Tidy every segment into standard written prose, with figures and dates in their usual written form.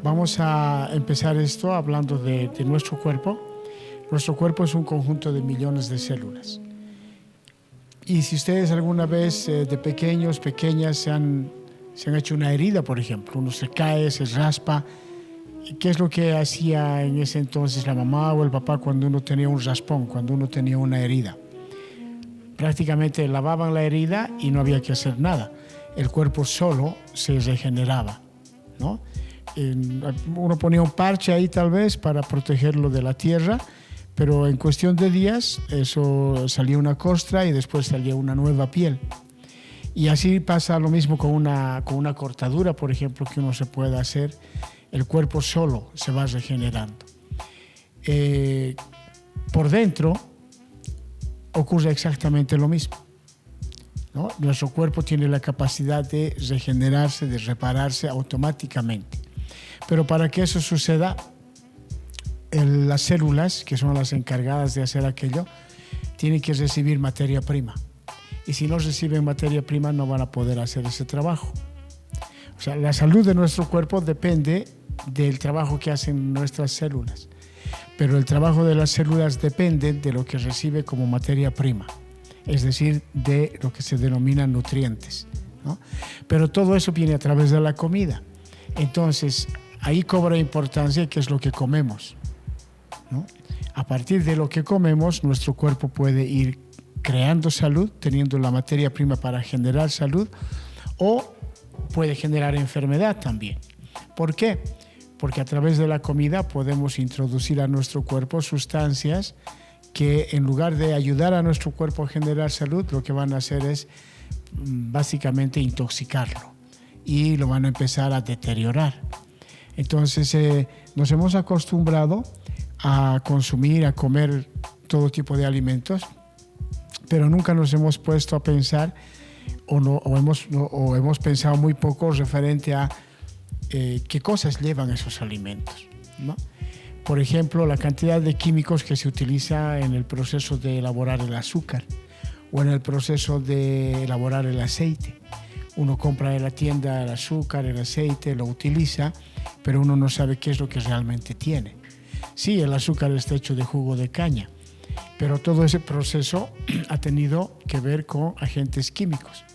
Vamos a empezar esto hablando de nuestro cuerpo. Nuestro cuerpo es un conjunto de millones de células. Y si ustedes alguna vez de pequeños, pequeñas, se han hecho una herida, por ejemplo, uno se cae, se raspa, ¿qué es lo que hacía en ese entonces la mamá o el papá cuando uno tenía un raspón, cuando uno tenía una herida? Prácticamente lavaban la herida y no había que hacer nada. El cuerpo solo se regeneraba, ¿no? Uno ponía un parche ahí tal vez para protegerlo de la tierra, pero en cuestión de días eso salía una costra y después salía una nueva piel. Y así pasa lo mismo con una cortadura, por ejemplo, que uno se puede hacer. El cuerpo solo se va regenerando. Por dentro ocurre exactamente lo mismo, ¿no? Nuestro cuerpo tiene la capacidad de regenerarse, de repararse automáticamente. Pero para que eso suceda, las células, que son las encargadas de hacer aquello, tienen que recibir materia prima. Y si no reciben materia prima, no van a poder hacer ese trabajo. O sea, la salud de nuestro cuerpo depende del trabajo que hacen nuestras células. Pero el trabajo de las células depende de lo que recibe como materia prima, es decir, de lo que se denominan nutrientes, ¿no? Pero todo eso viene a través de la comida. Entonces, ahí cobra importancia qué es lo que comemos, ¿no? A partir de lo que comemos, nuestro cuerpo puede ir creando salud, teniendo la materia prima para generar salud, o puede generar enfermedad también. ¿Por qué? Porque a través de la comida podemos introducir a nuestro cuerpo sustancias que en lugar de ayudar a nuestro cuerpo a generar salud, lo que van a hacer es básicamente intoxicarlo y lo van a empezar a deteriorar. Entonces nos hemos acostumbrado a consumir, a comer todo tipo de alimentos, pero nunca nos hemos puesto a pensar o hemos pensado muy poco referente a qué cosas llevan esos alimentos, ¿no? Por ejemplo, la cantidad de químicos que se utiliza en el proceso de elaborar el azúcar o en el proceso de elaborar el aceite. Uno compra en la tienda el azúcar, el aceite, lo utiliza, pero uno no sabe qué es lo que realmente tiene. Sí, el azúcar está hecho de jugo de caña, pero todo ese proceso ha tenido que ver con agentes químicos.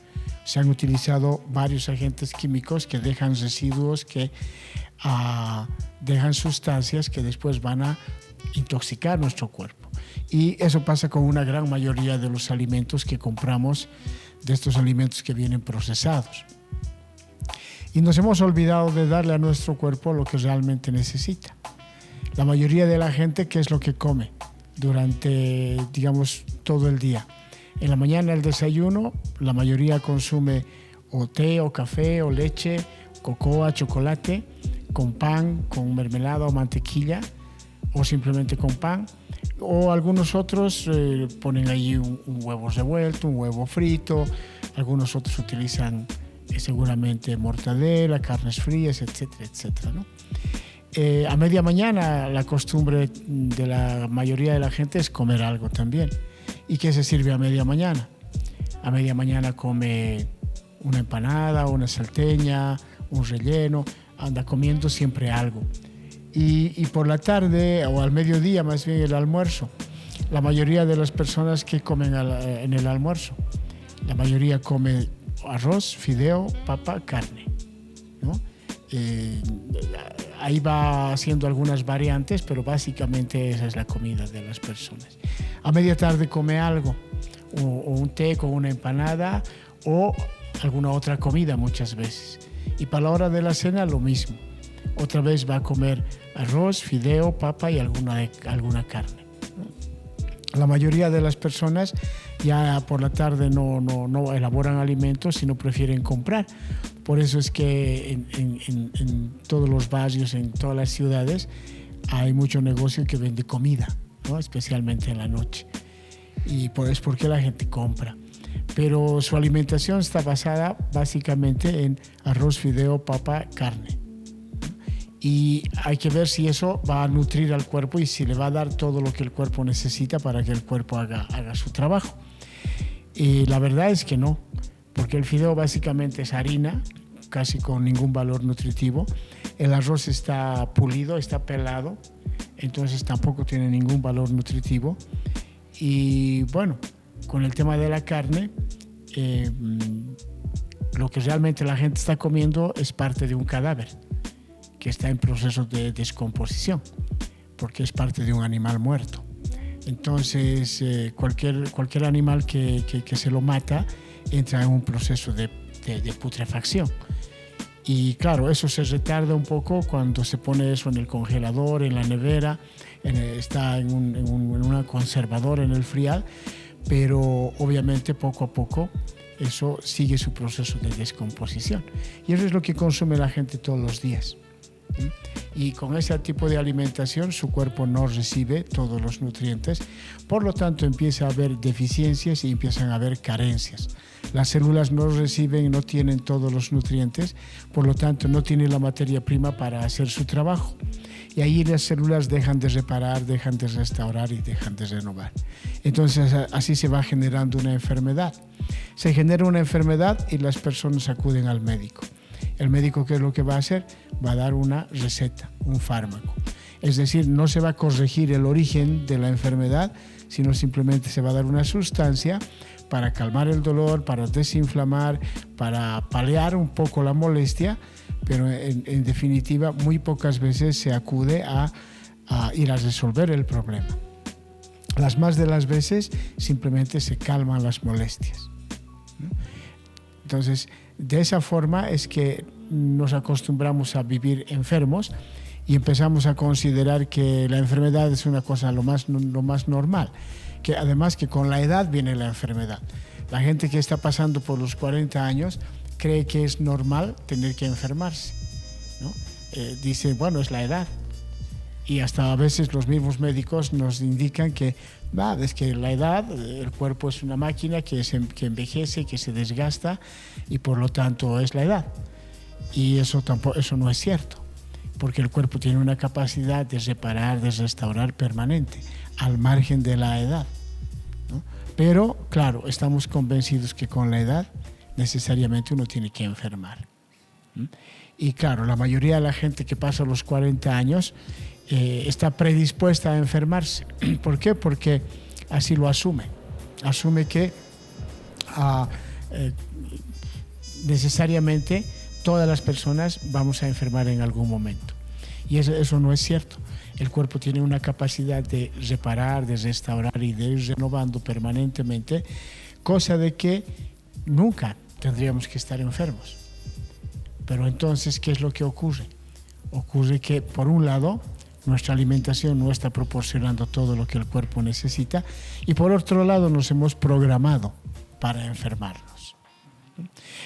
Se han utilizado varios agentes químicos que dejan residuos, que dejan sustancias que después van a intoxicar nuestro cuerpo. Y eso pasa con una gran mayoría de los alimentos que compramos, de estos alimentos que vienen procesados. Y nos hemos olvidado de darle a nuestro cuerpo lo que realmente necesita. La mayoría de la gente, ¿qué es lo que come durante, digamos, todo el día? En la mañana el desayuno, la mayoría consume o té o café o leche, cocoa, chocolate, con pan, con mermelada o mantequilla, o simplemente con pan. O algunos otros ponen ahí un huevo revuelto, un huevo frito. Algunos otros utilizan seguramente mortadela, carnes frías, etcétera, etcétera, ¿no? A media mañana la costumbre de la mayoría de la gente es comer algo también. ¿Y qué se sirve a media mañana? A media mañana come una empanada, una salteña, un relleno, anda comiendo siempre algo. Y por la tarde o al mediodía, más bien el almuerzo, la mayoría de las personas que comen en el almuerzo, la mayoría come arroz, fideo, papa, carne, ¿no? Ahí va haciendo algunas variantes, pero básicamente esa es la comida de las personas. A media tarde come algo, o un té con una empanada, o alguna otra comida muchas veces. Y para la hora de la cena lo mismo. Otra vez va a comer arroz, fideo, papa y alguna carne. La mayoría de las personas ya por la tarde no elaboran alimentos, sino prefieren comprar. Por eso es que en todos los barrios, en todas las ciudades, hay mucho negocio que vende comida, ¿no? Especialmente en la noche. Y es porque la gente compra. Pero su alimentación está basada básicamente en arroz, fideo, papa, carne. y hay que ver si eso va a nutrir al cuerpo y si le va a dar todo lo que el cuerpo necesita para que el cuerpo haga su trabajo. Y la verdad es que no, porque el fideo básicamente es harina, casi con ningún valor nutritivo. El arroz está pulido, está pelado, entonces tampoco tiene ningún valor nutritivo. Y bueno, con el tema de la carne, lo que realmente la gente está comiendo es parte de un cadáver que está en proceso de descomposición, porque es parte de un animal muerto. Entonces, cualquier animal que se lo mata entra en un proceso de putrefacción. Y claro, eso se retarda un poco cuando se pone eso en el congelador, en la nevera, está en una conservadora en el frial, pero obviamente poco a poco eso sigue su proceso de descomposición. Y eso es lo que consume la gente todos los días. Y con ese tipo de alimentación su cuerpo no recibe todos los nutrientes, por lo tanto empieza a haber deficiencias y empiezan a haber carencias. Las células no reciben, no tienen todos los nutrientes, por lo tanto no tienen la materia prima para hacer su trabajo. Y ahí las células dejan de reparar, dejan de restaurar y dejan de renovar. Entonces así se va generando una enfermedad. Se genera una enfermedad y las personas acuden al médico. El médico, ¿qué es lo que va a hacer? Va a dar una receta, un fármaco. Es decir, no se va a corregir el origen de la enfermedad, sino simplemente se va a dar una sustancia para calmar el dolor, para desinflamar, para paliar un poco la molestia, pero en definitiva muy pocas veces se acude a ir a resolver el problema. Las más de las veces simplemente se calman las molestias. Entonces, de esa forma es que nos acostumbramos a vivir enfermos y empezamos a considerar que la enfermedad es una cosa lo más normal, que además que con la edad viene la enfermedad. La gente que está pasando por los 40 años cree que es normal tener que enfermarse, ¿no? Dice, bueno, es la edad. Y hasta a veces los mismos médicos nos indican que es que la edad, el cuerpo es una máquina que envejece, que se desgasta y por lo tanto es la edad. Y eso no es cierto, porque el cuerpo tiene una capacidad de reparar, de restaurar permanente, al margen de la edad, ¿no? Pero, claro, estamos convencidos que con la edad necesariamente uno tiene que enfermar. Y claro, la mayoría de la gente que pasa los 40 años está predispuesta a enfermarse. ¿Por qué? Porque así lo asume. Asume que necesariamente todas las personas vamos a enfermar en algún momento. Y eso no es cierto. El cuerpo tiene una capacidad de reparar, de restaurar y de ir renovando permanentemente, cosa de que nunca tendríamos que estar enfermos. Pero entonces, ¿qué es lo que ocurre? Ocurre que, por un lado, nuestra alimentación no está proporcionando todo lo que el cuerpo necesita y por otro lado nos hemos programado para enfermarnos.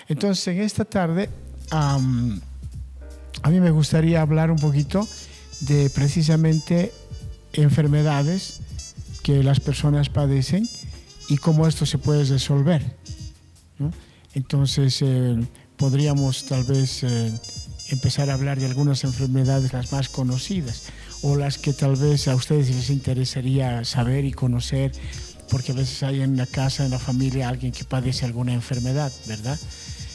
Entonces, en esta tarde a mí me gustaría hablar un poquito de precisamente enfermedades que las personas padecen y cómo esto se puede resolver, ¿no? Entonces, podríamos tal vez empezar a hablar de algunas enfermedades las más conocidas o las que tal vez a ustedes les interesaría saber y conocer, porque a veces hay en la casa, en la familia, alguien que padece alguna enfermedad, ¿verdad?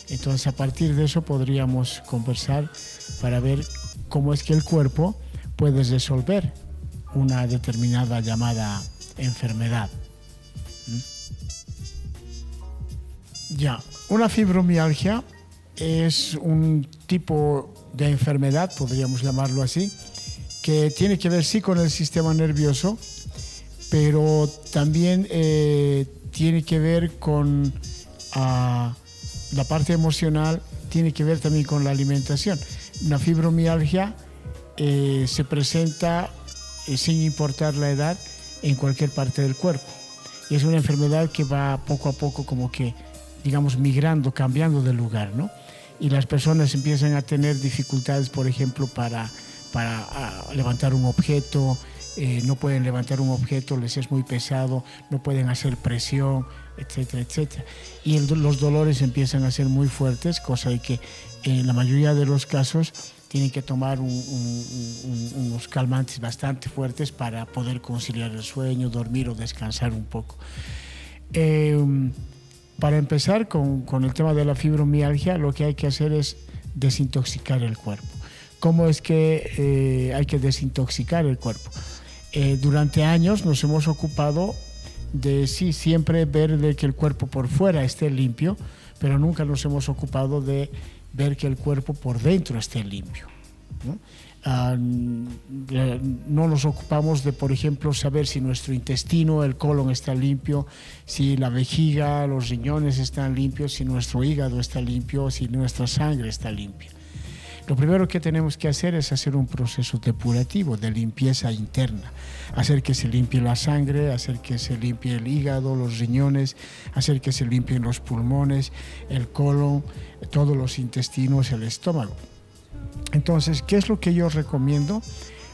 Entonces, a partir de eso podríamos conversar para ver cómo es que el cuerpo puede resolver una determinada llamada enfermedad. Ya, una fibromialgia es un tipo de enfermedad, podríamos llamarlo así, que tiene que ver sí con el sistema nervioso, pero también tiene que ver con la parte emocional, tiene que ver también con la alimentación. Una fibromialgia se presenta sin importar la edad en cualquier parte del cuerpo. Y es una enfermedad que va poco a poco como que, digamos, migrando, cambiando de lugar, ¿no? Y las personas empiezan a tener dificultades, por ejemplo, para levantar un objeto, no pueden levantar un objeto, les es muy pesado, no pueden hacer presión, etcétera, etcétera. Y los dolores empiezan a ser muy fuertes, cosa de que en la mayoría de los casos tienen que tomar unos calmantes bastante fuertes para poder conciliar el sueño, dormir o descansar un poco. Para empezar con el tema de la fibromialgia, lo que hay que hacer es desintoxicar el cuerpo. ¿Cómo es que hay que desintoxicar el cuerpo? Durante años nos hemos ocupado de siempre ver de que el cuerpo por fuera esté limpio, pero nunca nos hemos ocupado de ver que el cuerpo por dentro esté limpio, ¿no? No nos ocupamos de, por ejemplo, saber si nuestro intestino, el colon está limpio, si la vejiga, los riñones están limpios, si nuestro hígado está limpio, si nuestra sangre está limpia. Lo primero que tenemos que hacer es hacer un proceso depurativo, de limpieza interna, hacer que se limpie la sangre, hacer que se limpie el hígado, los riñones, hacer que se limpien los pulmones, el colon, todos los intestinos, el estómago. Entonces, ¿qué es lo que yo recomiendo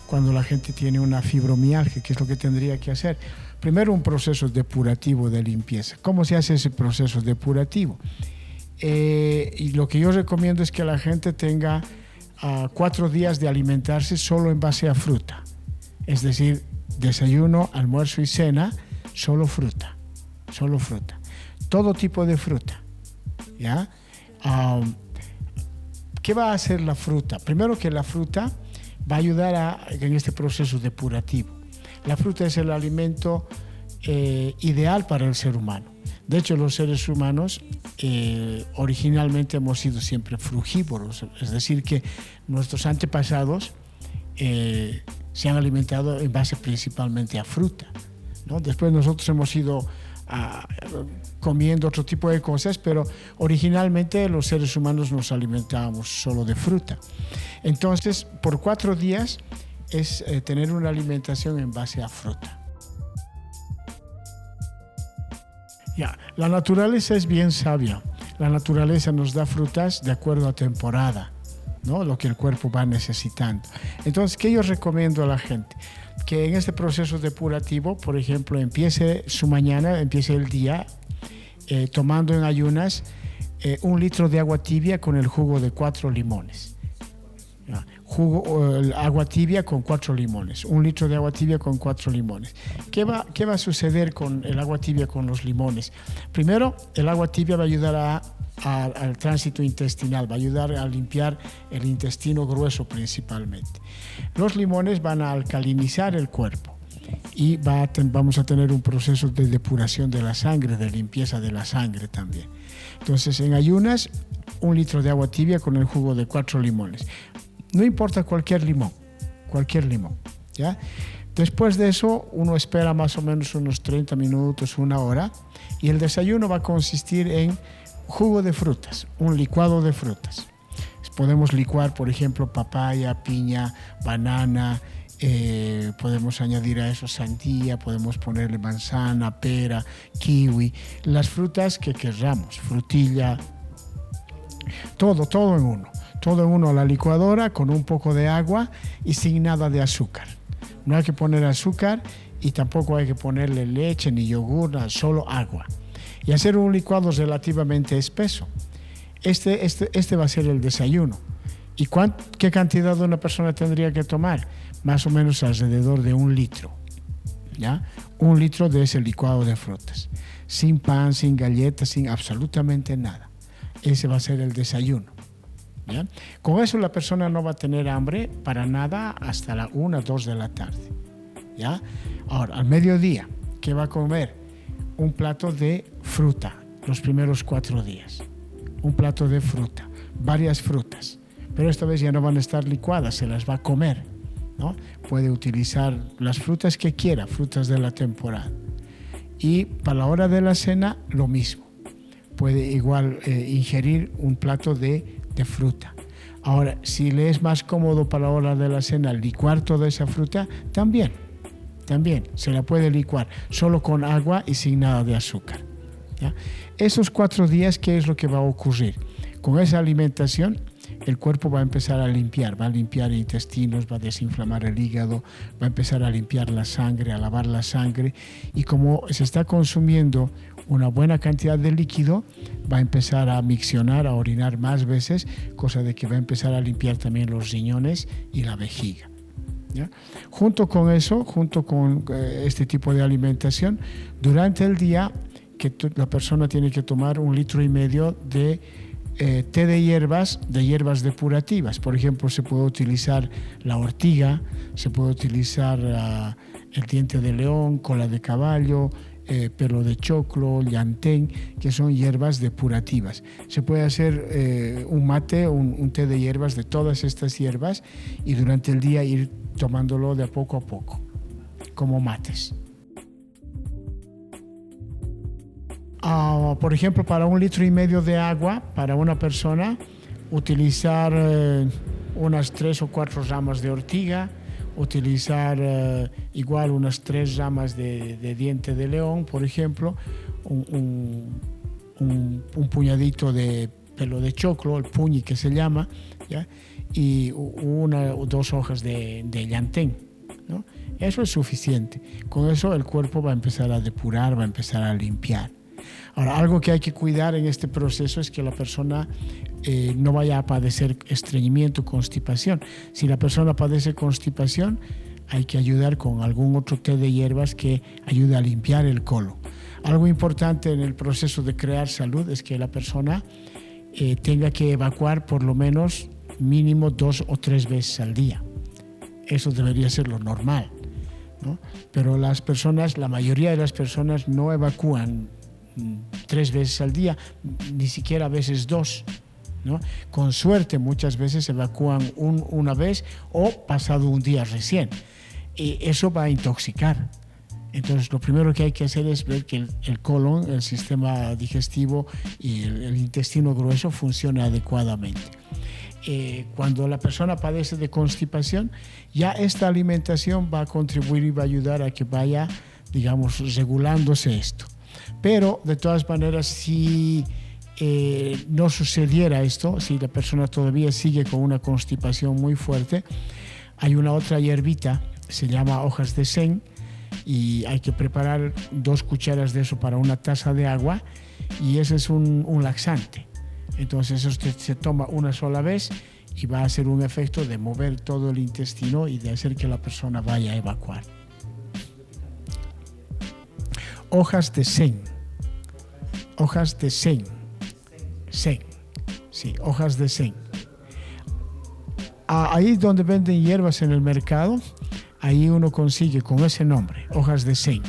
cuando la gente tiene una fibromialgia? ¿Qué es lo que tendría que hacer? Primero, un proceso depurativo de limpieza. ¿Cómo se hace ese proceso depurativo? Y lo que yo recomiendo es que la gente tenga 4 días de alimentarse solo en base a fruta. Es decir, desayuno, almuerzo y cena, solo fruta. Solo fruta. Todo tipo de fruta. ¿Ya? ¿Qué va a hacer la fruta? Primero, que la fruta va a ayudar en este proceso depurativo. La fruta es el alimento ideal para el ser humano. De hecho, los seres humanos originalmente hemos sido siempre frugívoros, es decir, que nuestros antepasados se han alimentado en base principalmente a fruta, ¿no? Después nosotros hemos ido comiendo otro tipo de cosas, pero originalmente los seres humanos nos alimentábamos solo de fruta. Entonces, por 4 días es tener una alimentación en base a fruta. Ya, la naturaleza es bien sabia. La naturaleza nos da frutas de acuerdo a temporada, ¿no? Lo que el cuerpo va necesitando. Entonces, ¿qué yo recomiendo a la gente? Que en este proceso depurativo, por ejemplo, empiece el día tomando en ayunas 1 litro de agua tibia con el jugo de 4 limones. Agua tibia con 4 limones. 1 litro de agua tibia con 4 limones. ¿Qué va a suceder con el agua tibia con los limones? Primero, el agua tibia va a ayudar al tránsito intestinal, va a ayudar a limpiar el intestino grueso principalmente. Los limones van a alcalinizar el cuerpo y vamos a tener un proceso de depuración de la sangre, de limpieza de la sangre también. Entonces, en ayunas, 1 litro de agua tibia con el jugo de 4 limones. No importa cualquier limón, ¿ya? Después de eso, uno espera más o menos unos 30 minutos, 1 hora, y el desayuno va a consistir en jugo de frutas, un licuado de frutas. Podemos licuar, por ejemplo, papaya, piña, banana, podemos añadir a eso sandía, podemos ponerle manzana, pera, kiwi, las frutas que querramos, frutilla, todo en uno. Todo en uno a la licuadora con un poco de agua y sin nada de azúcar. No hay que poner azúcar y tampoco hay que ponerle leche ni yogur, solo agua. Y hacer un licuado relativamente espeso. Este va a ser el desayuno. ¿Y qué cantidad una persona tendría que tomar? Más o menos alrededor de 1 litro. ¿Ya? 1 litro de ese licuado de frutas. Sin pan, sin galletas, sin absolutamente nada. Ese va a ser el desayuno. ¿Ya? Con eso la persona no va a tener hambre para nada hasta la 1 o 2 de la tarde. ¿Ya? Ahora, al mediodía, ¿qué va a comer? Un plato de fruta los primeros 4 días. Un plato de fruta, varias frutas. Pero esta vez ya no van a estar licuadas, se las va a comer, ¿no? Puede utilizar las frutas que quiera, frutas de la temporada. Y para la hora de la cena, lo mismo. Puede igual ingerir un plato de fruta. Ahora, si le es más cómodo para la hora de la cena licuar toda esa fruta, también se la puede licuar, solo con agua y sin nada de azúcar. ¿Ya? Esos 4 días, ¿qué es lo que va a ocurrir? Con esa alimentación, el cuerpo va a empezar a limpiar intestinos, va a desinflamar el hígado, va a empezar a limpiar la sangre, a lavar la sangre, y como se está consumiendo una buena cantidad de líquido, va a empezar a miccionar, a orinar más veces, cosa de que va a empezar a limpiar también los riñones y la vejiga. ¿Ya? Junto con eso, junto con este tipo de alimentación, durante el día la persona tiene que tomar 1,5 litros de té de hierbas depurativas. Por ejemplo, se puede utilizar la ortiga, se puede utilizar el diente de león, cola de caballo, pelo de choclo, llantén, que son hierbas depurativas. Se puede hacer un mate, un té de hierbas de todas estas hierbas y durante el día ir tomándolo de poco a poco, como mates. Por ejemplo, para 1,5 litros de agua, para una persona, utilizar unas 3 o 4 ramas de ortiga, utilizar igual unas 3 ramas de diente de león, por ejemplo, un puñadito de pelo de choclo, el puñi que se llama, ¿ya? Y 1 o 2 hojas de llantén, ¿no? Eso es suficiente. Con eso el cuerpo va a empezar a depurar, va a empezar a limpiar. Ahora, algo que hay que cuidar en este proceso es que la persona no vaya a padecer estreñimiento, constipación. Si la persona padece constipación, hay que ayudar con algún otro té de hierbas que ayude a limpiar el colon. Algo importante en el proceso de crear salud es que la persona tenga que evacuar por lo menos mínimo 2 o 3 veces al día. Eso debería ser lo normal, ¿no? Pero la mayoría de las personas no evacúan 3 veces al día, ni siquiera a veces 2, ¿no? Con suerte muchas veces evacúan una vez o pasado un día recién. Y eso va a intoxicar. Entonces lo primero que hay que hacer es ver que el colon, el sistema digestivo y el intestino grueso funciona adecuadamente. Cuando la persona padece de constipación, ya esta alimentación va a contribuir y va a ayudar a que vaya, digamos, regulándose esto. Pero de todas maneras, si no sucediera esto, si la persona todavía sigue con una constipación muy fuerte, hay una otra hierbita, se llama hojas de sen, y hay que preparar 2 cucharas de eso para 1 taza de agua, y ese es un laxante. Entonces eso se toma una sola vez y va a hacer un efecto de mover todo el intestino y de hacer que la persona vaya a evacuar. Hojas de sen. Hojas de sen. Sen. Sí, hojas de sen. Ahí donde venden hierbas en el mercado, ahí uno consigue con ese nombre, hojas de sen,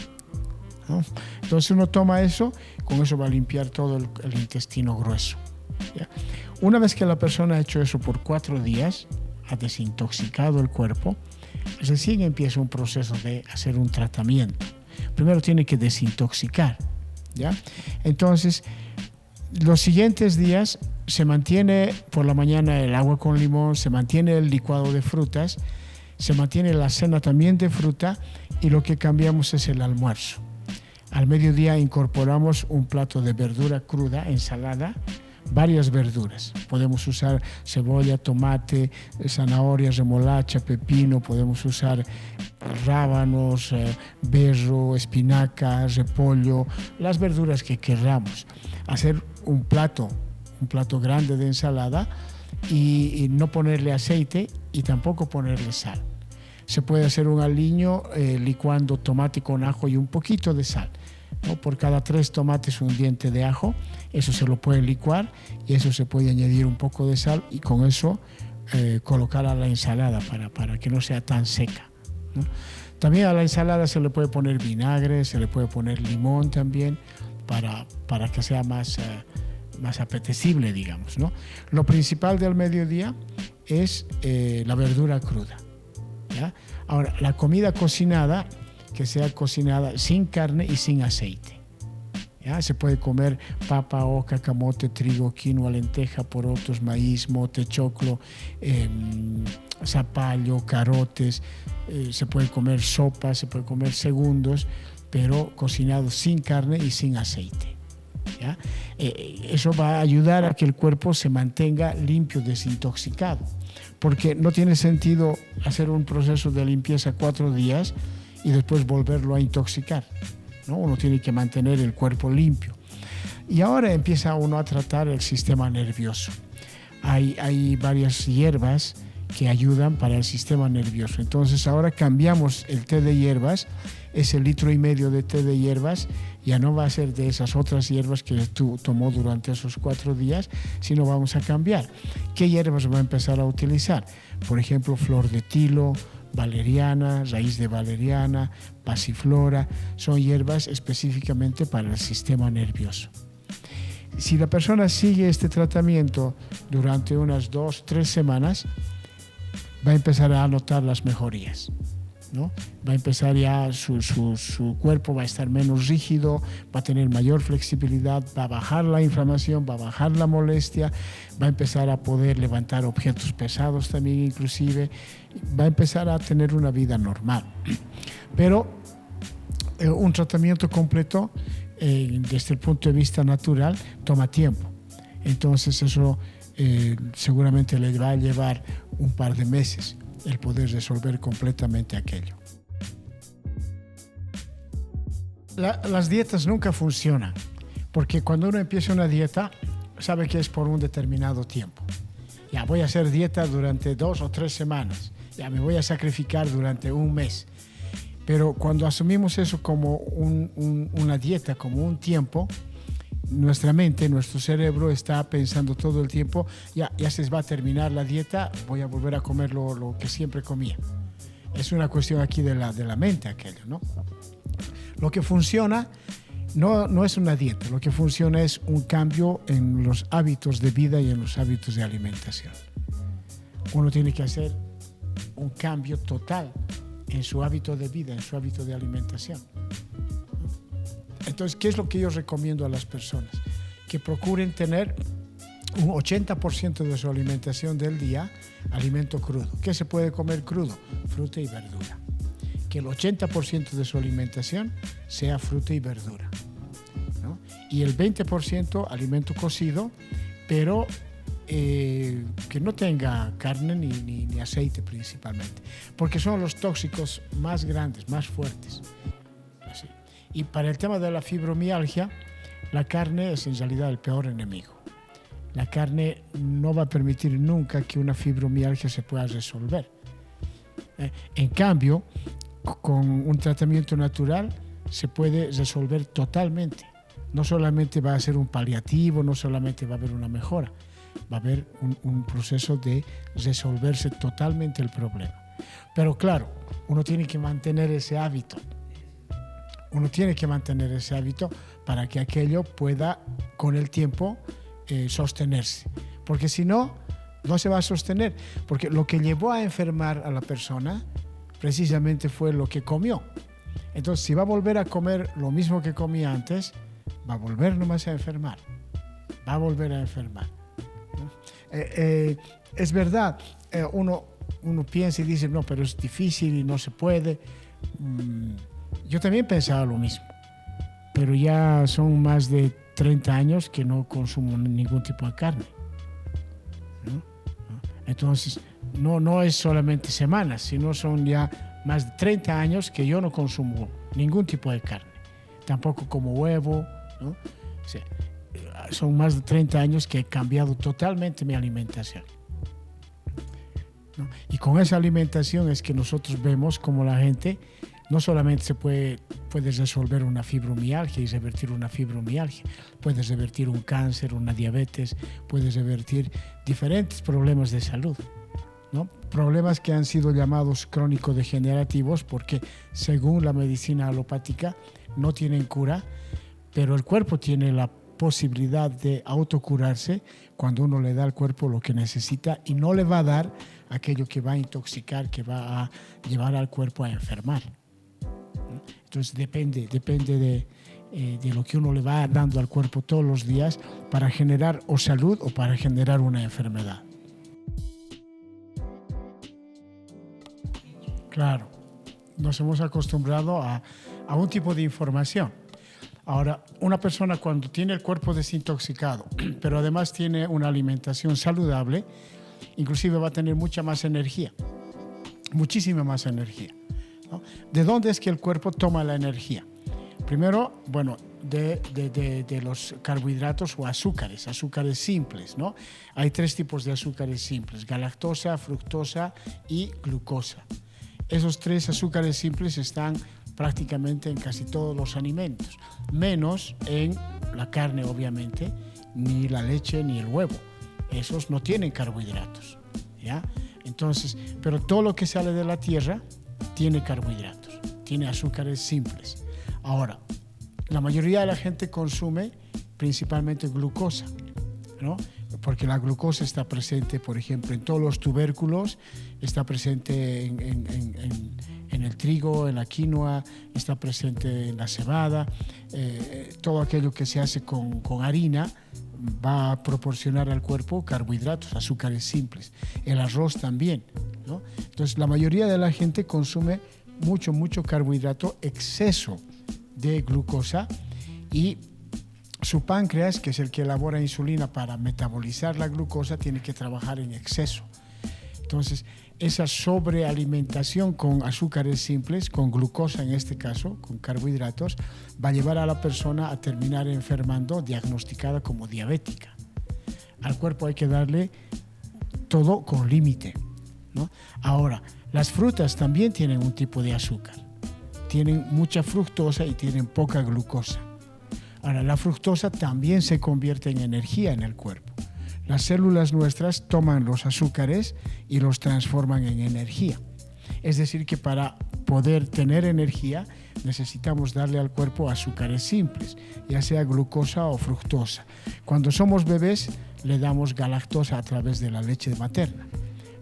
¿no? Entonces uno toma eso, con eso va a limpiar todo el intestino grueso, ¿ya? Una vez que la persona ha hecho eso por 4 días, ha desintoxicado el cuerpo, recién empieza un proceso de hacer un tratamiento. Primero tiene que desintoxicar, ¿ya? Entonces, los siguientes días se mantiene por la mañana el agua con limón, se mantiene el licuado de frutas, se mantiene la cena también de fruta y lo que cambiamos es el almuerzo. Al mediodía incorporamos un plato de verdura cruda, ensalada, varias verduras. Podemos usar cebolla, tomate, zanahoria, remolacha, pepino, podemos usar rábanos, berro, espinaca, repollo, las verduras que queramos. Hacer un plato grande de ensalada y no ponerle aceite y tampoco ponerle sal. Se puede hacer un aliño licuando tomate con ajo y un poquito de sal, ¿no? Por cada 3 tomates un diente de ajo, eso se lo puede licuar y eso se puede añadir un poco de sal y con eso colocar a la ensalada para que no sea tan seca, ¿no? También a la ensalada se le puede poner vinagre, se le puede poner limón también para que sea más apetecible, digamos, ¿no? Lo principal del mediodía es la verdura cruda, ¿ya? Ahora, la comida cocinada, que sea cocinada sin carne y sin aceite, ¿ya? Se puede comer papa, oca, camote, trigo, quinoa, lenteja, porotos, maíz, mote, choclo, zapallo, carotes, se puede comer sopa, se puede comer segundos, pero cocinado sin carne y sin aceite, ¿ya? Eso va a ayudar a que el cuerpo se mantenga limpio, desintoxicado, porque no tiene sentido hacer un proceso de limpieza 4 días y después volverlo a intoxicar. ¿no? Uno tiene que mantener el cuerpo limpio. Y ahora empieza uno a tratar el sistema nervioso. Hay varias hierbas que ayudan para el sistema nervioso. Entonces ahora cambiamos el té de hierbas, ese 1,5 litros de té de hierbas ya no va a ser de esas otras hierbas que tú tomó durante esos 4 días, sino vamos a cambiar. ¿Qué hierbas va a empezar a utilizar? Por ejemplo, flor de tilo, valeriana, raíz de valeriana, pasiflora, son hierbas específicamente para el sistema nervioso. Si la persona sigue este tratamiento durante unas 2-3 semanas, va a empezar a notar las mejorías, ¿no? Va a empezar ya, su cuerpo va a estar menos rígido, va a tener mayor flexibilidad, va a bajar la inflamación, va a bajar la molestia, va a empezar a poder levantar objetos pesados también inclusive, va a empezar a tener una vida normal. Pero un tratamiento completo desde el punto de vista natural toma tiempo. Entonces eso seguramente le va a llevar un par de meses el poder resolver completamente aquello. Las dietas nunca funcionan, porque cuando uno empieza una dieta, sabe que es por un determinado tiempo. Ya voy a hacer dieta durante 2 o 3 semanas, ya me voy a sacrificar durante un mes. Pero cuando asumimos eso como una dieta, como un tiempo, nuestra mente, nuestro cerebro está pensando todo el tiempo, ya se va a terminar la dieta, voy a volver a comer lo que siempre comía. Es una cuestión aquí de la mente aquello, ¿no? Lo que funciona no es una dieta, lo que funciona es un cambio en los hábitos de vida y en los hábitos de alimentación. Uno tiene que hacer un cambio total en su hábito de vida, en su hábito de alimentación. Entonces, ¿qué es lo que yo recomiendo a las personas? Que procuren tener un 80% de su alimentación del día alimento crudo. ¿Qué se puede comer crudo? Fruta y verdura. Que el 80% de su alimentación sea fruta y verdura, ¿no? Y el 20% alimento cocido, pero que no tenga carne ni aceite principalmente, porque son los tóxicos más grandes, más fuertes. Así. Y para el tema de la fibromialgia, la carne es en realidad el peor enemigo. La carne no va a permitir nunca que una fibromialgia se pueda resolver. En cambio, con un tratamiento natural se puede resolver totalmente. No solamente va a ser un paliativo, no solamente va a haber una mejora, va a haber un proceso de resolverse totalmente el problema. Pero claro, uno tiene que mantener ese hábito. Uno tiene que mantener ese hábito para que aquello pueda, con el tiempo, sostenerse. Porque si no, no se va a sostener. Porque lo que llevó a enfermar a la persona precisamente fue lo que comió. Entonces, si va a volver a comer lo mismo que comía antes, va a volver nomás a enfermar. Va a volver a enfermar. Es verdad, uno piensa y dice, no, pero es difícil y no se puede. Yo también pensaba lo mismo, pero ya son más de 30 años que no consumo ningún tipo de carne, ¿no? Entonces, no es solamente semanas, sino son ya más de 30 años que yo no consumo ningún tipo de carne, tampoco como huevo, ¿no? O sea, son más de 30 años que he cambiado totalmente mi alimentación, ¿no? Y con esa alimentación es que nosotros vemos como la gente no solamente se puede resolver una fibromialgia y revertir una fibromialgia, puedes revertir un cáncer, una diabetes, puedes revertir diferentes problemas de salud, ¿no? Problemas que han sido llamados crónico-degenerativos porque según la medicina alopática no tienen cura, pero el cuerpo tiene la posibilidad de autocurarse cuando uno le da al cuerpo lo que necesita y no le va a dar aquello que va a intoxicar, que va a llevar al cuerpo a enfermar. Entonces depende de lo que uno le va dando al cuerpo todos los días para generar o salud o para generar una enfermedad. Claro, nos hemos acostumbrado a un tipo de información. Ahora, una persona cuando tiene el cuerpo desintoxicado, pero además tiene una alimentación saludable, inclusive va a tener mucha más energía, muchísima más energía, ¿no? ¿De dónde es que el cuerpo toma la energía? Primero, bueno, de los carbohidratos o azúcares simples, ¿no? Hay 3 tipos de azúcares simples: galactosa, fructosa y glucosa. Esos 3 azúcares simples están prácticamente en casi todos los alimentos, menos en la carne, obviamente, ni la leche ni el huevo. Esos no tienen carbohidratos, ¿ya? Entonces, pero todo lo que sale de la tierra tiene carbohidratos, tiene azúcares simples. Ahora, la mayoría de la gente consume principalmente glucosa, ¿no? Porque la glucosa está presente, por ejemplo, en todos los tubérculos, está presente en el trigo, en la quinoa, está presente en la cebada. Todo aquello que se hace con harina va a proporcionar al cuerpo carbohidratos, azúcares simples. El arroz también, ¿no? Entonces, la mayoría de la gente consume mucho carbohidrato, exceso de glucosa, y su páncreas, que es el que elabora insulina para metabolizar la glucosa, tiene que trabajar en exceso. Entonces, esa sobrealimentación con azúcares simples, con glucosa en este caso, con carbohidratos, va a llevar a la persona a terminar enfermando, diagnosticada como diabética. Al cuerpo hay que darle todo con límite, ¿no? Ahora, las frutas también tienen un tipo de azúcar. Tienen mucha fructosa y tienen poca glucosa. Ahora, la fructosa también se convierte en energía en el cuerpo. Las células nuestras toman los azúcares y los transforman en energía. Es decir, que para poder tener energía necesitamos darle al cuerpo azúcares simples, ya sea glucosa o fructosa. Cuando somos bebés le damos galactosa a través de la leche materna,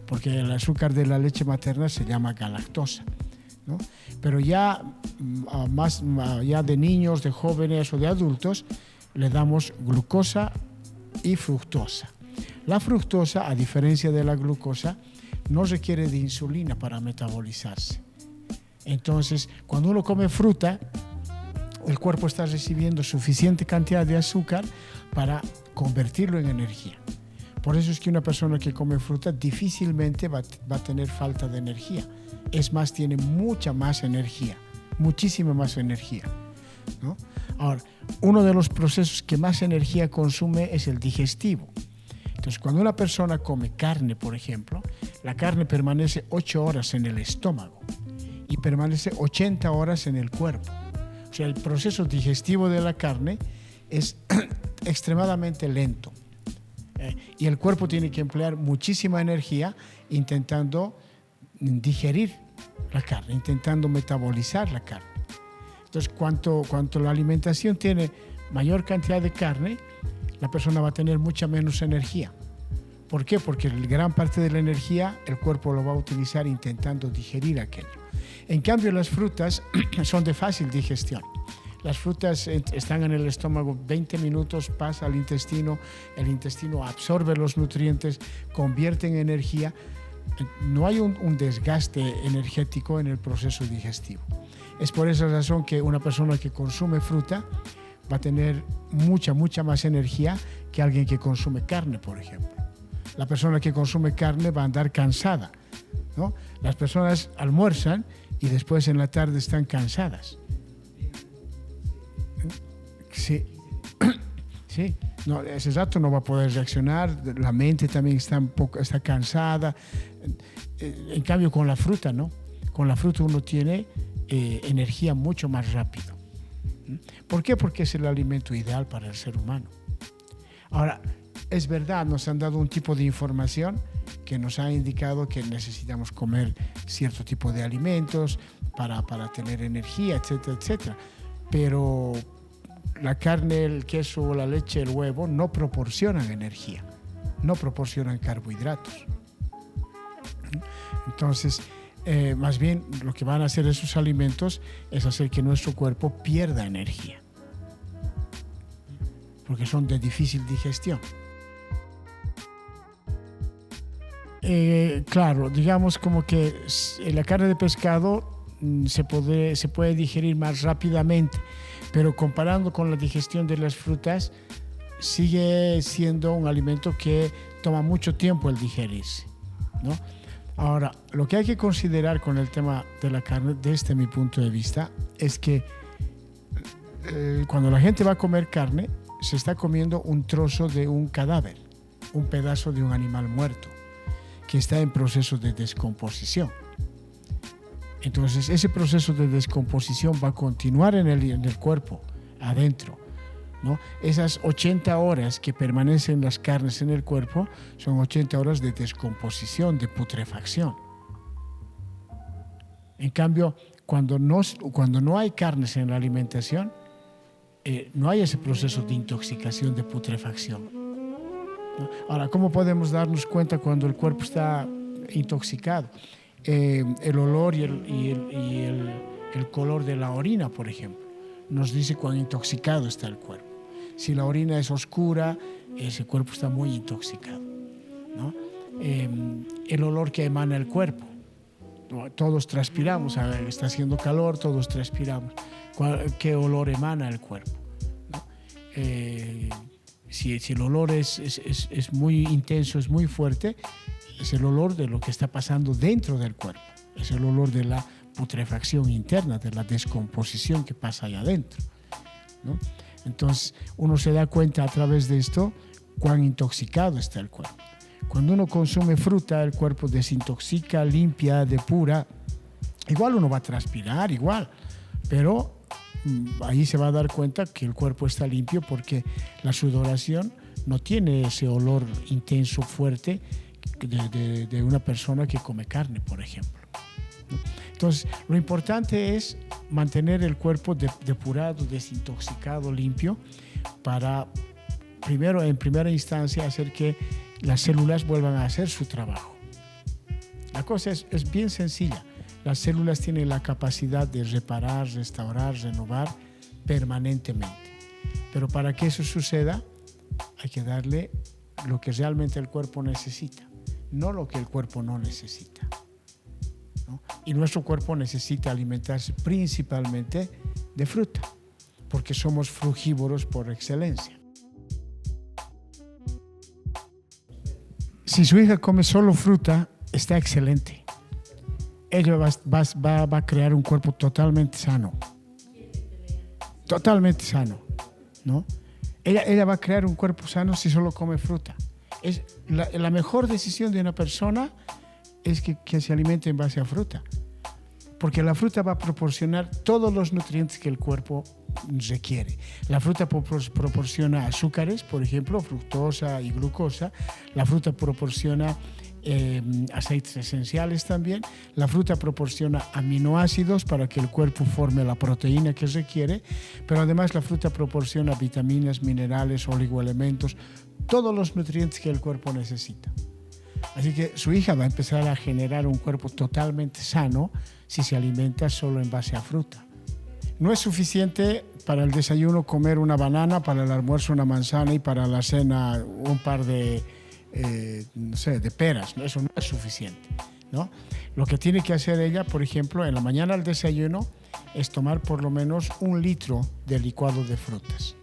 porque el azúcar de la leche materna se llama galactosa, ¿no? Pero ya de niños, de jóvenes o de adultos le damos glucosa y fructosa. La fructosa, a diferencia de la glucosa, no requiere de insulina para metabolizarse. Entonces, cuando uno come fruta, el cuerpo está recibiendo suficiente cantidad de azúcar para convertirlo en energía. Por eso es que una persona que come fruta difícilmente va a tener falta de energía. Es más, tiene mucha más energía, muchísima más energía, ¿no? Ahora, uno de los procesos que más energía consume es el digestivo. Entonces, cuando una persona come carne, por ejemplo, la carne permanece 8 horas en el estómago y permanece 80 horas en el cuerpo. O sea, el proceso digestivo de la carne es extremadamente lento. Y el cuerpo tiene que emplear muchísima energía intentando digerir la carne, intentando metabolizar la carne. Entonces, cuanto la alimentación tiene mayor cantidad de carne, la persona va a tener mucha menos energía. ¿Por qué? Porque gran parte de la energía el cuerpo lo va a utilizar intentando digerir aquello. En cambio, las frutas son de fácil digestión. Las frutas están en el estómago 20 minutos, pasa al intestino, el intestino absorbe los nutrientes, convierte en energía. No hay un desgaste energético en el proceso digestivo. Es por esa razón que una persona que consume fruta va a tener mucha más energía que alguien que consume carne, por ejemplo. La persona que consume carne va a andar cansada, ¿no? Las personas almuerzan y después en la tarde están cansadas. Sí, sí. No, ese rato no va a poder reaccionar, la mente también está cansada. En cambio, con la fruta, ¿no? Con la fruta uno tiene energía mucho más rápido. ¿Por qué? Porque es el alimento ideal para el ser humano. Ahora, es verdad, nos han dado un tipo de información que nos ha indicado que necesitamos comer cierto tipo de alimentos para tener energía, etcétera, etcétera. Pero la carne, el queso, la leche, el huevo no proporcionan energía, no proporcionan carbohidratos. Entonces, más bien lo que van a hacer esos alimentos es hacer que nuestro cuerpo pierda energía, porque son de difícil digestión. Claro, digamos como que la carne de pescado se puede digerir más rápidamente, pero comparando con la digestión de las frutas, sigue siendo un alimento que toma mucho tiempo el digerirse, ¿no? Ahora, lo que hay que considerar con el tema de la carne, desde mi punto de vista, es que cuando la gente va a comer carne, se está comiendo un trozo de un cadáver, un pedazo de un animal muerto, que está en proceso de descomposición. Entonces, ese proceso de descomposición va a continuar en el cuerpo, adentro, ¿no? Esas 80 horas que permanecen las carnes en el cuerpo son 80 horas de descomposición, de putrefacción. En cambio, cuando no hay carnes en la alimentación, no hay ese proceso de intoxicación, de putrefacción, ¿no? Ahora, ¿cómo podemos darnos cuenta cuando el cuerpo está intoxicado? El olor y el color de la orina, por ejemplo, nos dice cuán intoxicado está el cuerpo. Si la orina es oscura, ese cuerpo está muy intoxicado, ¿no? El olor que emana el cuerpo. Todos transpiramos, está haciendo calor, todos transpiramos. ¿Qué olor emana el cuerpo, ¿no? Si el olor es muy intenso, es muy fuerte, es el olor de lo que está pasando dentro del cuerpo. Es el olor de la putrefacción interna, de la descomposición que pasa allá adentro, ¿no? Entonces, uno se da cuenta a través de esto cuán intoxicado está el cuerpo. Cuando uno consume fruta, el cuerpo desintoxica, limpia, depura. Igual uno va a transpirar, igual, pero ahí se va a dar cuenta que el cuerpo está limpio porque la sudoración no tiene ese olor intenso, fuerte de una persona que come carne, por ejemplo. Entonces, lo importante es mantener el cuerpo depurado, desintoxicado, limpio, para en primera instancia hacer que las células vuelvan a hacer su trabajo. La cosa es bien sencilla. Las células tienen la capacidad de reparar, restaurar, renovar permanentemente. Pero para que eso suceda, hay que darle lo que realmente el cuerpo necesita, no lo que el cuerpo no necesita, ¿no? Y nuestro cuerpo necesita alimentarse principalmente de fruta, porque somos frugívoros por excelencia. Si su hija come solo fruta, está excelente. Ella va a crear un cuerpo totalmente sano. Totalmente sano, ¿no? Ella va a crear un cuerpo sano si solo come fruta. Es la mejor decisión de una persona es que se alimente en base a fruta, porque la fruta va a proporcionar todos los nutrientes que el cuerpo requiere. La fruta proporciona azúcares, por ejemplo, fructosa y glucosa. La fruta proporciona aceites esenciales también. La fruta proporciona aminoácidos para que el cuerpo forme la proteína que requiere, pero además la fruta proporciona vitaminas, minerales, oligoelementos, todos los nutrientes que el cuerpo necesita. Así que su hija va a empezar a generar un cuerpo totalmente sano si se alimenta solo en base a fruta. No es suficiente para el desayuno comer una banana, para el almuerzo una manzana y para la cena un par de peras, ¿no? Eso no es suficiente, ¿no? Lo que tiene que hacer ella, por ejemplo, en la mañana al desayuno es tomar por lo menos 1 litro de licuado de frutas.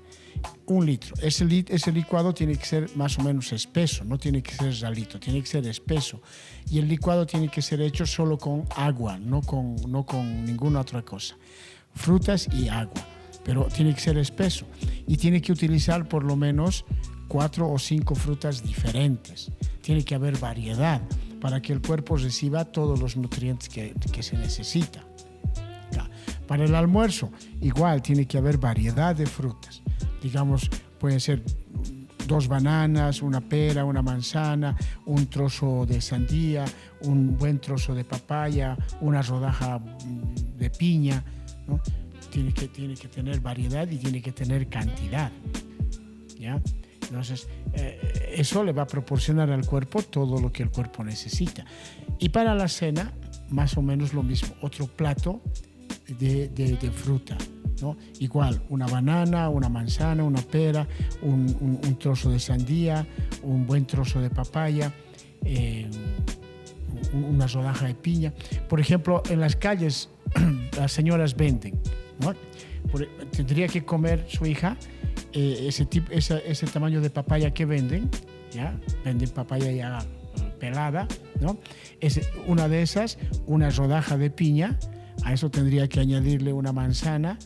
1 litro. Ese licuado tiene que ser más o menos espeso, no tiene que ser ralito, tiene que ser espeso. Y el licuado tiene que ser hecho solo con agua, no con ninguna otra cosa. Frutas y agua, pero tiene que ser espeso. Y tiene que utilizar por lo menos 4 o 5 frutas diferentes. Tiene que haber variedad para que el cuerpo reciba todos los nutrientes que se necesita. Para el almuerzo, igual, tiene que haber variedad de frutas. Digamos, pueden ser 2 bananas, una pera, una manzana, un trozo de sandía, un buen trozo de papaya, una rodaja de piña, ¿no? Tiene que tener variedad y tiene que tener cantidad, ¿ya? Entonces, eso le va a proporcionar al cuerpo todo lo que el cuerpo necesita. Y para la cena, más o menos lo mismo, otro plato de fruta, ¿no? Igual, una banana, una manzana, una pera, un trozo de sandía, un buen trozo de papaya, una rodaja de piña. Por ejemplo, en las calles las señoras venden, ¿no? Tendría que comer su hija ese tamaño de papaya que venden, ¿ya? Venden papaya ya pelada, ¿no? Una de esas, una rodaja de piña. A eso tendría que añadirle una manzana,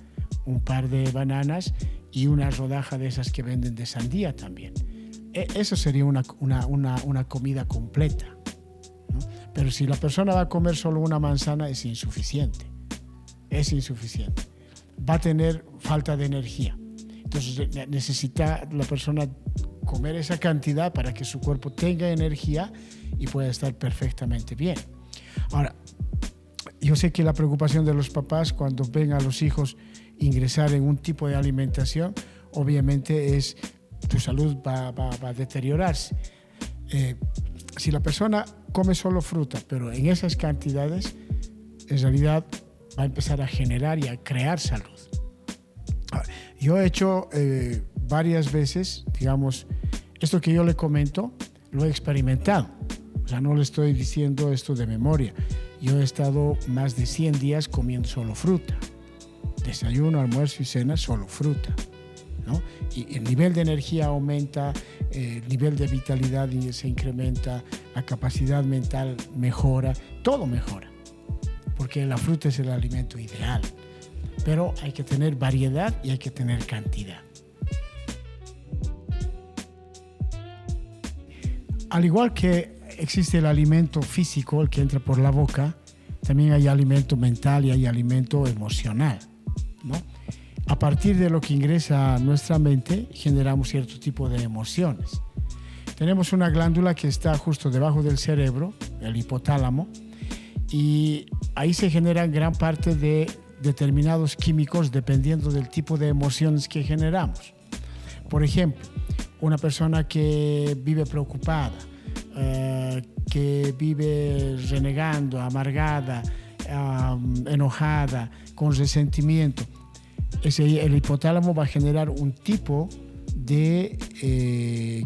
un par de bananas y una rodaja de esas que venden de sandía también. Eso sería una comida completa, ¿no? Pero si la persona va a comer solo una manzana, es insuficiente. Va a tener falta de energía. Entonces necesita la persona comer esa cantidad para que su cuerpo tenga energía y pueda estar perfectamente bien. Ahora, yo sé que la preocupación de los papás cuando ven a los hijos ingresar en un tipo de alimentación, obviamente es tu salud va a deteriorarse. Si la persona come solo fruta, pero en esas cantidades, en realidad va a empezar a generar y a crear salud. Yo he hecho varias veces, digamos, esto que yo le comento, lo he experimentado. O sea, no le estoy diciendo esto de memoria. Yo he estado más de 100 días comiendo solo fruta. Desayuno, almuerzo y cena, solo fruta, ¿no? Y el nivel de energía aumenta, el nivel de vitalidad se incrementa, la capacidad mental mejora, todo mejora, porque la fruta es el alimento ideal. Pero hay que tener variedad y hay que tener cantidad. Al igual que existe el alimento físico, el que entra por la boca, también hay alimento mental y hay alimento emocional, ¿no? A partir de lo que ingresa a nuestra mente, generamos cierto tipo de emociones. Tenemos una glándula que está justo debajo del cerebro, el hipotálamo, y ahí se generan gran parte de determinados químicos dependiendo del tipo de emociones que generamos. Por ejemplo, una persona que vive preocupada, que vive renegando, amargada, enojada, con resentimiento, el hipotálamo va a generar un tipo de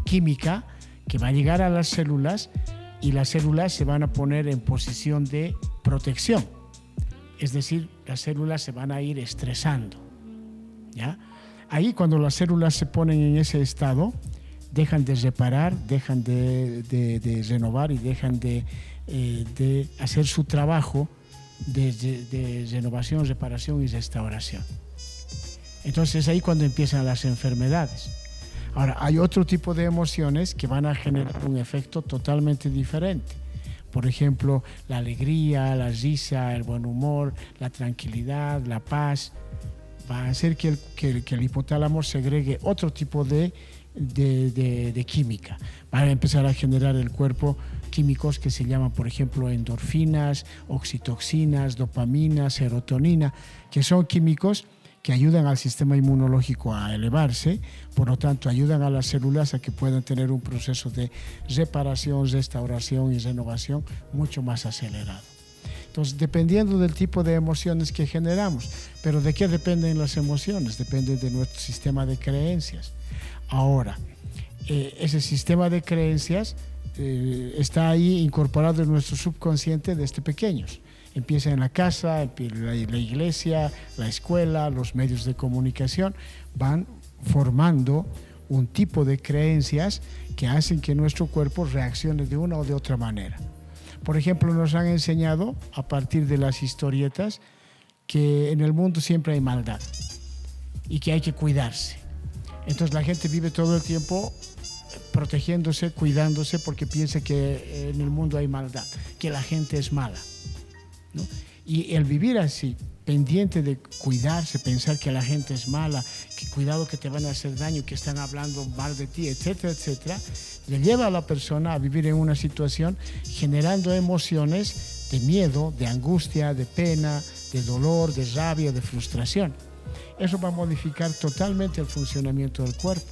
química que va a llegar a las células y las células se van a poner en posición de protección. Es decir, las células se van a ir estresando, ¿ya? Ahí cuando las células se ponen en ese estado, dejan de reparar, dejan de renovar y dejan de hacer su trabajo de renovación, reparación y restauración. Entonces es ahí cuando empiezan las enfermedades. Ahora, hay otro tipo de emociones que van a generar un efecto totalmente diferente. Por ejemplo, la alegría, la risa, el buen humor, la tranquilidad, la paz, va a hacer que el hipotálamo segregue otro tipo de química. Va a empezar a generar el cuerpo químicos que se llaman, por ejemplo, endorfinas, oxitoxinas, dopamina, serotonina, que son químicos que ayudan al sistema inmunológico a elevarse, por lo tanto ayudan a las células a que puedan tener un proceso de reparación, restauración y renovación mucho más acelerado. Entonces, dependiendo del tipo de emociones que generamos, pero ¿de qué dependen las emociones? Dependen de nuestro sistema de creencias. Ahora, ese sistema de creencias está ahí incorporado en nuestro subconsciente desde pequeños. Empieza en la casa, la iglesia, la escuela, los medios de comunicación, van formando un tipo de creencias que hacen que nuestro cuerpo reaccione de una o de otra manera. Por ejemplo, nos han enseñado a partir de las historietas que en el mundo siempre hay maldad y que hay que cuidarse. Entonces la gente vive todo el tiempo protegiéndose, cuidándose, porque piensa que en el mundo hay maldad, que la gente es mala, ¿no? Y el vivir así, pendiente de cuidarse, pensar que la gente es mala, que cuidado que te van a hacer daño, que están hablando mal de ti, etcétera, etcétera, le lleva a la persona a vivir en una situación generando emociones de miedo, de angustia, de pena, de dolor, de rabia, de frustración. Eso va a modificar totalmente el funcionamiento del cuerpo.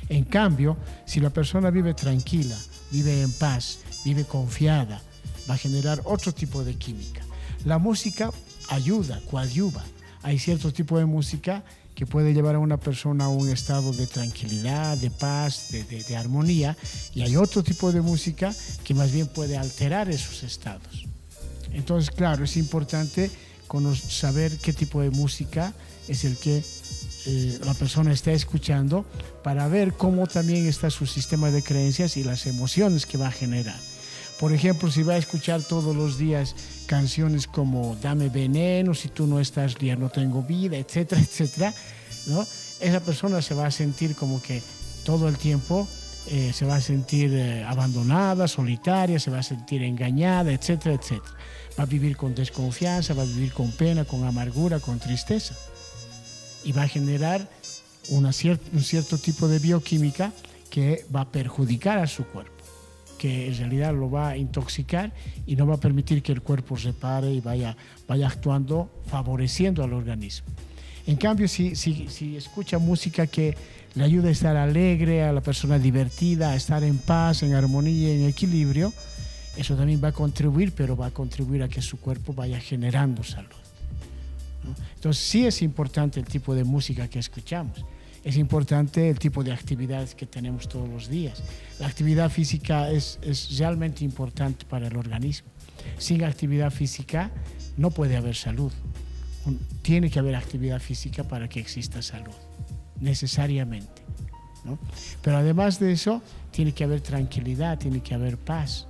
En cambio, si la persona vive tranquila, vive en paz, vive confiada, va a generar otro tipo de química. La música ayuda, coadyuva. Hay cierto tipo de música que puede llevar a una persona a un estado de tranquilidad, de paz, de armonía, y hay otro tipo de música que más bien puede alterar esos estados. Entonces, claro, es importante saber qué tipo de música es el que la persona está escuchando para ver cómo también está su sistema de creencias y las emociones que va a generar. Por ejemplo, si va a escuchar todos los días canciones como Dame veneno, si tú no estás ya no tengo vida, etcétera, etcétera, ¿no? Esa persona se va a sentir como que todo el tiempo se va a sentir abandonada, solitaria, se va a sentir engañada, etcétera, etcétera. Va a vivir con desconfianza, va a vivir con pena, con amargura, con tristeza. Y va a generar un cierto tipo de bioquímica que va a perjudicar a su cuerpo, que en realidad lo va a intoxicar y no va a permitir que el cuerpo repare y vaya actuando, favoreciendo al organismo. En cambio, si escucha música que le ayuda a estar alegre, a la persona divertida, a estar en paz, en armonía, en equilibrio, eso también va a contribuir, pero va a contribuir a que su cuerpo vaya generando salud, ¿no? Entonces sí es importante el tipo de música que escuchamos. Es importante el tipo de actividades que tenemos todos los días. La actividad física es realmente importante para el organismo. Sin actividad física no puede haber salud. Tiene que haber actividad física para que exista salud, necesariamente, ¿no? Pero además de eso, tiene que haber tranquilidad, tiene que haber paz.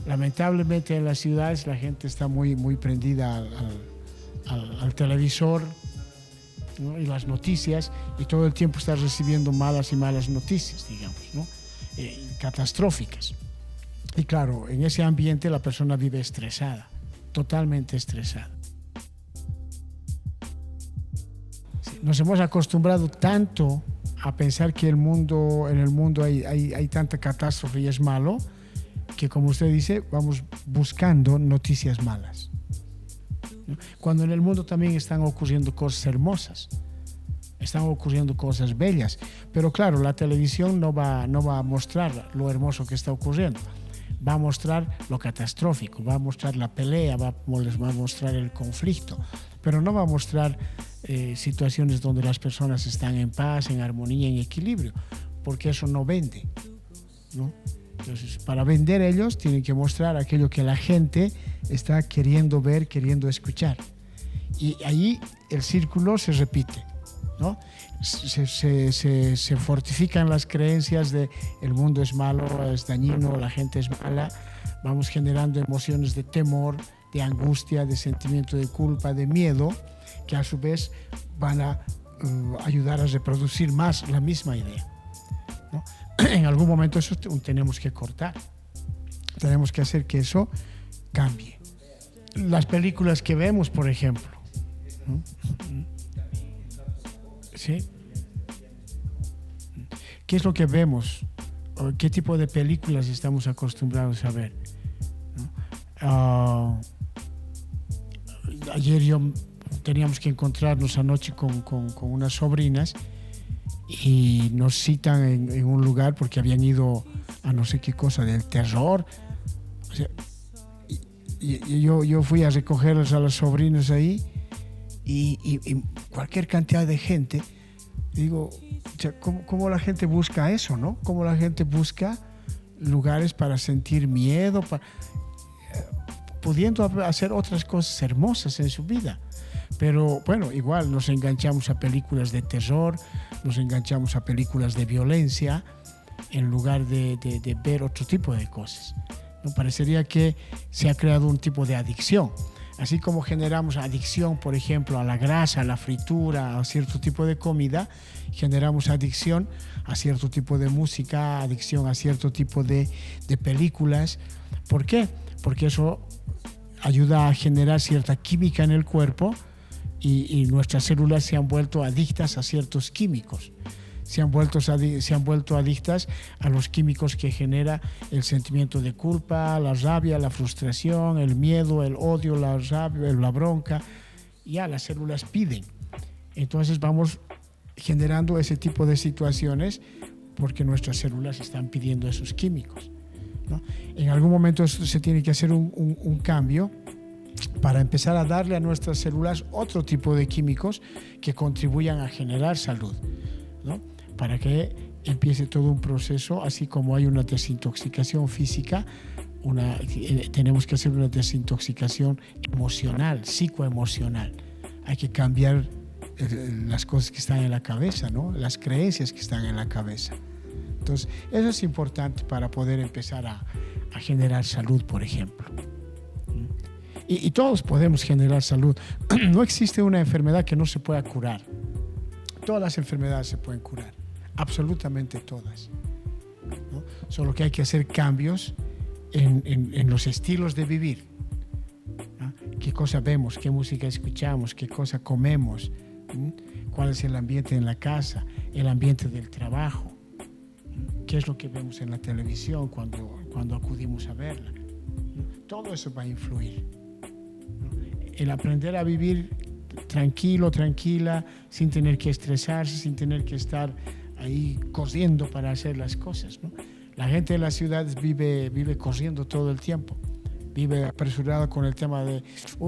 Lamentablemente en las ciudades la gente está muy prendida al televisor, ¿no? Y las noticias, y todo el tiempo está recibiendo malas noticias, digamos, ¿no? Catastróficas. Y claro, en ese ambiente la persona vive estresada, totalmente estresada. Nos hemos acostumbrado tanto a pensar que en el mundo hay tanta catástrofe y es malo, que como usted dice, vamos buscando noticias malas, ¿no? Cuando en el mundo también están ocurriendo cosas hermosas, están ocurriendo cosas bellas, pero claro, la televisión no va a mostrar lo hermoso que está ocurriendo, va a mostrar lo catastrófico, va a mostrar la pelea, va a mostrar el conflicto, pero no va a mostrar situaciones donde las personas están en paz, en armonía, en equilibrio, porque eso no vende, ¿no? Entonces, para vender ellos tienen que mostrar aquello que la gente está queriendo ver, queriendo escuchar. Y ahí el círculo se repite, ¿no? Se fortifican las creencias de el mundo es malo, es dañino, la gente es mala. Vamos generando emociones de temor, de angustia, de sentimiento de culpa, de miedo, que a su vez van a ayudar a reproducir más la misma idea, ¿no? En algún momento eso tenemos que cortar, tenemos que hacer que eso cambie. Las películas que vemos, por ejemplo, ¿no? ¿Sí? ¿Qué es lo que vemos? ¿Qué tipo de películas estamos acostumbrados a ver, ¿no? Ayer teníamos que encontrarnos anoche con unas sobrinas y nos citan en un lugar porque habían ido a no sé qué cosa del terror. O sea, y yo fui a recogerlas a las sobrinas ahí y cualquier cantidad de gente. Digo, o sea, ¿cómo la gente busca eso, no? ¿Cómo la gente busca lugares para sentir miedo, pudiendo hacer otras cosas hermosas en su vida? Pero bueno, igual nos enganchamos a películas de terror, nos enganchamos a películas de violencia en lugar de ver otro tipo de cosas, ¿no? Parecería que se ha creado un tipo de adicción. Así como generamos adicción, por ejemplo, a la grasa, a la fritura, a cierto tipo de comida, generamos adicción a cierto tipo de música, adicción a cierto tipo de películas. ¿Por qué? Porque eso ayuda a generar cierta química en el cuerpo y nuestras células se han vuelto adictas a ciertos químicos. Se han vuelto adictas a los químicos que genera el sentimiento de culpa, la rabia, la frustración, el miedo, el odio, la rabia, la bronca. Ya las células piden. Entonces vamos generando ese tipo de situaciones porque nuestras células están pidiendo esos químicos, ¿no? En algún momento se tiene que hacer un cambio para empezar a darle a nuestras células otro tipo de químicos que contribuyan a generar salud, ¿no? Para que empiece todo un proceso, así como hay una desintoxicación física, tenemos que hacer una desintoxicación emocional, psicoemocional. Hay que cambiar las cosas que están en la cabeza, ¿no? Las creencias que están en la cabeza. Entonces, eso es importante para poder empezar a generar salud, por ejemplo. Y todos podemos generar salud. No existe una enfermedad que no se pueda curar. Todas las enfermedades se pueden curar, absolutamente todas, ¿no? Solo que hay que hacer cambios en los estilos de vivir, ¿no? Qué cosa vemos, qué música escuchamos, qué cosa comemos, ¿no? Cuál es el ambiente en la casa, el ambiente del trabajo, ¿no? Qué es lo que vemos en la televisión cuando acudimos a verla, ¿no? Todo eso va a influir, ¿no? El aprender a vivir tranquilo, tranquila, sin tener que estresarse, sin tener que estar ahí corriendo para hacer las cosas, ¿no? La gente de las ciudades vive corriendo todo el tiempo, vive apresurada con el tema de,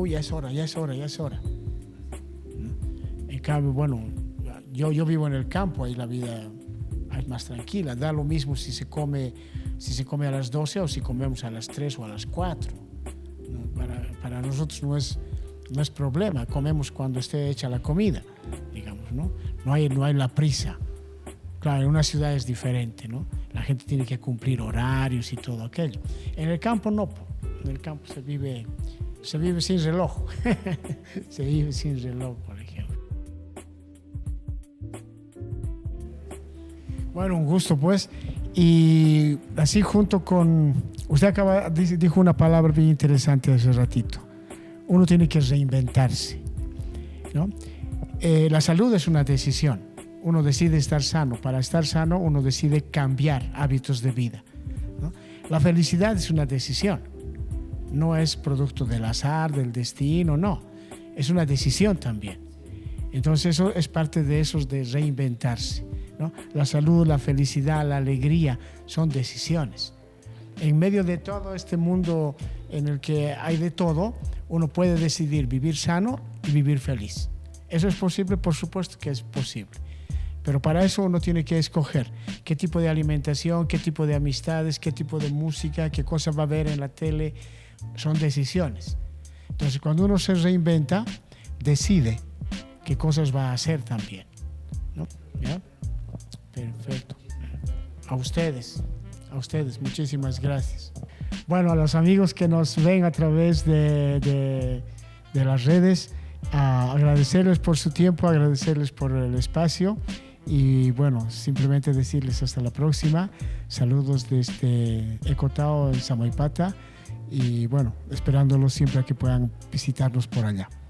ya es hora, ya es hora, ya es hora, ¿no? En cambio, bueno, yo vivo en el campo, ahí la vida es más tranquila, da lo mismo si se come a las 12 o si comemos a las 3 o a las 4, ¿no? Para nosotros no es problema, comemos cuando esté hecha la comida, digamos, ¿no? No hay la prisa. Claro, en una ciudad es diferente, ¿no? La gente tiene que cumplir horarios y todo aquello. En el campo no, en el campo se vive sin reloj. Se vive sin reloj, por ejemplo. Bueno, un gusto pues. Y así junto con... Usted dijo una palabra bien interesante hace ratito. Uno tiene que reinventarse, ¿no? La salud es una decisión. Uno decide estar sano. Para estar sano, uno decide cambiar hábitos de vida, ¿no? La felicidad es una decisión. No es producto del azar, del destino, no. Es una decisión también. Entonces, eso es parte de esos de reinventarse, ¿no? La salud, la felicidad, la alegría son decisiones. En medio de todo este mundo en el que hay de todo, uno puede decidir vivir sano y vivir feliz. ¿Eso es posible? Por supuesto que es posible. Pero para eso uno tiene que escoger qué tipo de alimentación, qué tipo de amistades, qué tipo de música, qué cosas va a ver en la tele. Son decisiones. Entonces, cuando uno se reinventa, decide qué cosas va a hacer también, ¿no? ¿Ya? Perfecto. A ustedes, muchísimas gracias. Bueno, a los amigos que nos ven a través de las redes, agradecerles por su tiempo, agradecerles por el espacio y bueno, simplemente decirles hasta la próxima. Saludos desde Ecotao en Samaipata y bueno, esperándolos siempre a que puedan visitarnos por allá.